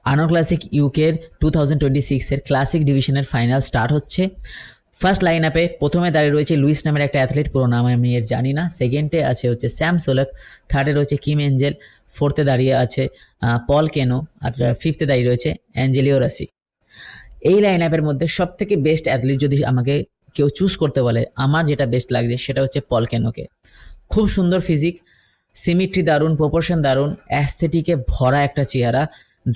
আনো ক্লাসিক ইউকের 2026 এর ক্লাসিক ডিভিশনের ফাইনাল স্টার্ট হচ্ছে। ফার্স্ট লাইন আপে প্রথমে দাঁড়িয়ে রয়েছে লুইস নামের একটা অ্যাথলিট, পুরো নাম আমি এর জানি না। সেকেন্ডে আছে হচ্ছে স্যাম সোলক, থার্ডে রয়েছে কিম এঞ্জেল, ফোর্থে দাঁড়িয়ে আছে পল কেনো, আর ফিফথে দাঁড়িয়ে রয়েছে অ্যাঞ্জেলিও রাসি। এই লাইন আপের মধ্যে সব থেকে বেস্ট অ্যাথলিট যদি আমাকে কেউ চুজ করতে বলে, আমার যেটা বেস্ট লাগছে সেটা হচ্ছে পল কেনোকে। খুব সুন্দর ফিজিক, সিমিট্রি দারুণ, প্রপোর্শন দারুণ, অ্যাস্থেটিকে ভরা একটা চেহারা,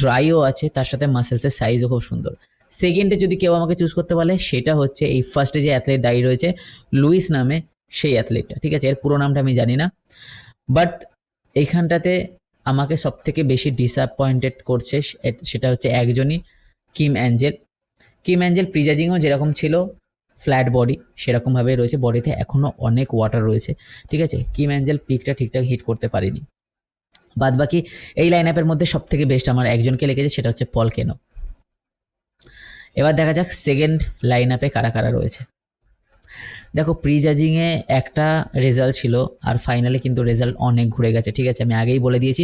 ড্রাইও আছে, তার সাথে মাসেলসের সাইজও খুব সুন্দর। সেকেন্ডে যদি কেউ আমাকে চুজ করতে বলে সেটা হচ্ছে এই ফার্স্টে যে অ্যাথলেট দাঁড়িয়ে রয়েছে লুইস নামে, সেই অ্যাথলেটটা। ঠিক আছে, এর পুরো নামটা আমি জানি না, বাট এইখানটাতে আমাকে সব থেকে বেশি ডিসঅ্যাপয়েন্টেড করছে সেটা হচ্ছে একজনই, কিম অ্যাঞ্জেল। কিম অ্যাঞ্জেল প্রিজাজিংও যেরকম ছিল ফ্ল্যাট বডি, সেরকমভাবে রয়েছে, বডিতে এখনও অনেক ওয়াটার রয়েছে। ঠিক আছে, কিম অ্যাঞ্জেল পিকটা ঠিকঠাক হিট করতে পারেনি। বাদবাকি এই লাইন আপের মধ্যে সব থেকে বেস্ট আমার একজনকে লেগেছে, সেটা হচ্ছে পল কেনো। এবার দেখা যাক সেকেন্ড লাইন আপে কারা কারা রয়েছে। দেখো, প্রি জাজিংয়ে একটা রেজাল্ট ছিল, আর ফাইনালে কিন্তু রেজাল্ট অনেক ঘুরে গেছে। ঠিক আছে, আমি আগেই বলে দিয়েছি,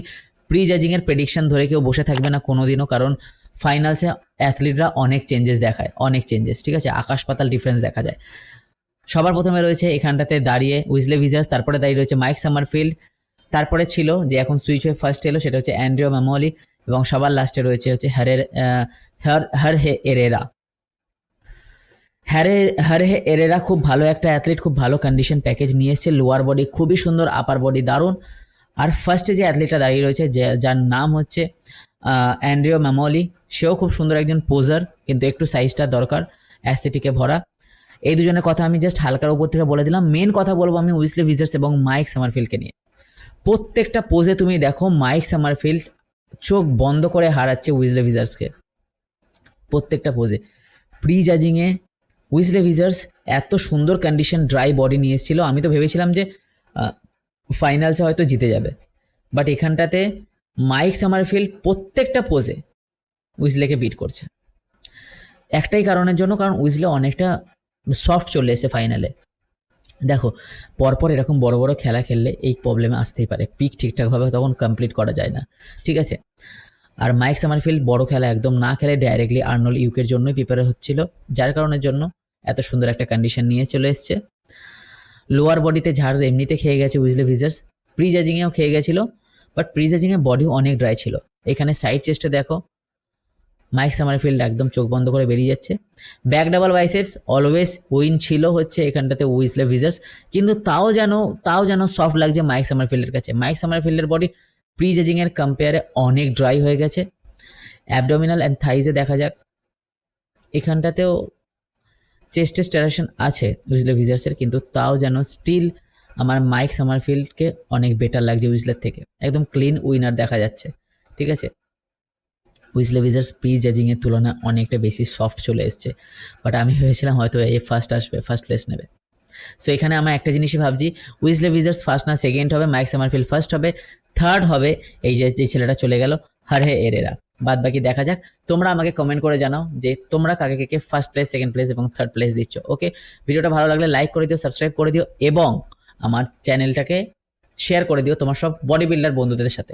প্রি জাজিংয়ের প্রেডিকশন ধরে কেউ বসে থাকবে না কোনোদিনও, কারণ ফাইনালসে অ্যাথলিটরা অনেক চেঞ্জেস দেখায়, অনেক চেঞ্জেস। ঠিক আছে, আকাশ পাতাল ডিফারেন্স দেখা যায়। সবার প্রথমে রয়েছে এখানটাতে দাঁড়িয়ে উইজলে ভিজার্স, তারপরে দাঁড়িয়ে রয়েছে মাইক সামারফিল্ড, তারপরে ছিল যে এখন সুইচ হয়ে ফার্স্ট এলো সেটা হচ্ছে অ্যান্ড্রিও ম্যামলি, এবং সবার লাস্টে রয়েছে হচ্ছে হারহে এরেরা। হারহে এরেরা খুব ভালো একটা অ্যাথলিট, খুব ভালো কন্ডিশন প্যাকেজ নিয়ে এসছে, লোয়ার বডি খুবই সুন্দর, আপার বডি দারুণ। আর ফার্স্টে যে অ্যাথলিটটা দাঁড়িয়ে রয়েছে যার নাম হচ্ছে অ্যান্ড্রিও ম্যামলি, সেও খুব সুন্দর একজন পোজার, কিন্তু একটু সাইজটা দরকার, অ্যাস্থেটিকে ভরা। এই দুজনের কথা আমি জাস্ট হালকার উপর থেকে বলে দিলাম। মেন কথা বলবো আমি উইজলে ভিজার্স এবং মাইক সামারফিল্ডকে নিয়ে। প্রত্যেকটা পোজে তুমি দেখো মাইক সামারফিল্ড চোখ বন্ধ করে হারাচ্ছে উইজলে ভিজার্সকে, প্রত্যেকটা পোজে। প্রি জাজিংয়ে উইজলে ভিজার্স এত সুন্দর কন্ডিশন ড্রাই বডি নিয়ে এসেছিল, আমি তো ভেবেছিলাম যে ফাইনালসে হয়তো জিতে যাবে, বাট এখানটাতে মাইক সামারফিল্ড প্রত্যেকটা পোজে উইজলেকে বিট করছে। একটাই কারণের জন্য, কারণ উইজলে অনেকটা সফট চলে এসে ফাইনালে। দেখো, পরপর এরকম বড় বড় খেলা খেললে এই প্রবলেমে আসতেই পারে, পিক ঠিকঠাকভাবে তখন কমপ্লিট করা যায় না। ঠিক আছে, আর মাইক সামারফিল্ড বড় খেলা একদম না খেলে ডাইরেক্টলি আর্নল্ড ইউকের জন্যই প্রিপেয়ার হচ্ছিল, যার কারণের জন্য এত সুন্দর একটা কন্ডিশন নিয়ে চলে এসছে। লোয়ার বডিতে ঝাড় এমনিতে খেয়ে গেছে উইজলে ভিজার্স, প্রি জাজিংয়েও খেয়ে গেছিলো, বাট প্রি জাজিংয়ে বডিও অনেক ড্রাই ছিল। এখানে সাইড চেস্টে দেখো মাইক সামারফিল্ড একদম চোখ বন্ধ করে বেরিয়ে যাচ্ছে। Back double biceps always win ছিল হচ্ছে এখানটাতে উইজলে ভিজার্স, কিন্তু তাও যেন সফট লাগছে মাইক সামারফিল্ডের কাছে। মাইক সামারফিল্ডের বডি প্রি জাজিংয়ের কম্পেয়ারে অনেক ড্রাই হয়ে গেছে। অ্যাবডোমিনাল অ্যান্ড থাইজে দেখা যাক, এখানটাতেও চেস্টে স্টেরেশন আছে উইজলে ভিজার্সের, কিন্তু তাও যেন স্টিল আমার মাইক সামারফিল্ডকে অনেক বেটার লাগছে উইজলের থেকে, একদম ক্লিন উইনার দেখা যাচ্ছে। ঠিক আছে, উইজলে ভিজার্স প্রি জাজিংয়ের তুলনায় অনেকটা বেশি সফট চলে এসছে, বাট আমি ভেবেছিলাম হয়তো এই ফার্স্ট আসবে, ফার্স্ট প্লেস নেবে। সো এখানে আমরা একটা জিনিসই ভাবছি, উইজলে ভিজার্স ফার্স্ট না সেকেন্ড হবে, মাইক সামারফিল্ড ফার্স্ট হবে, থার্ড হবে এই যে ছেলেটা চলে গেল হারহে এরেরা। বাদ বাকি দেখা যাক। তোমরা আমাকে কমেন্ট করে জানাও যে তোমরা কাকে কাকে ফার্স্ট প্লেস, সেকেন্ড প্লেস এবং থার্ড প্লেস দিচ্ছ। ওকে, ভিডিওটা ভালো লাগলে লাইক করে দিও, সাবস্ক্রাইব করে দিও, এবং আমার চ্যানেলটাকে শেয়ার করে দিও তোমার সব বডি বিল্ডার বন্ধুদের সাথে।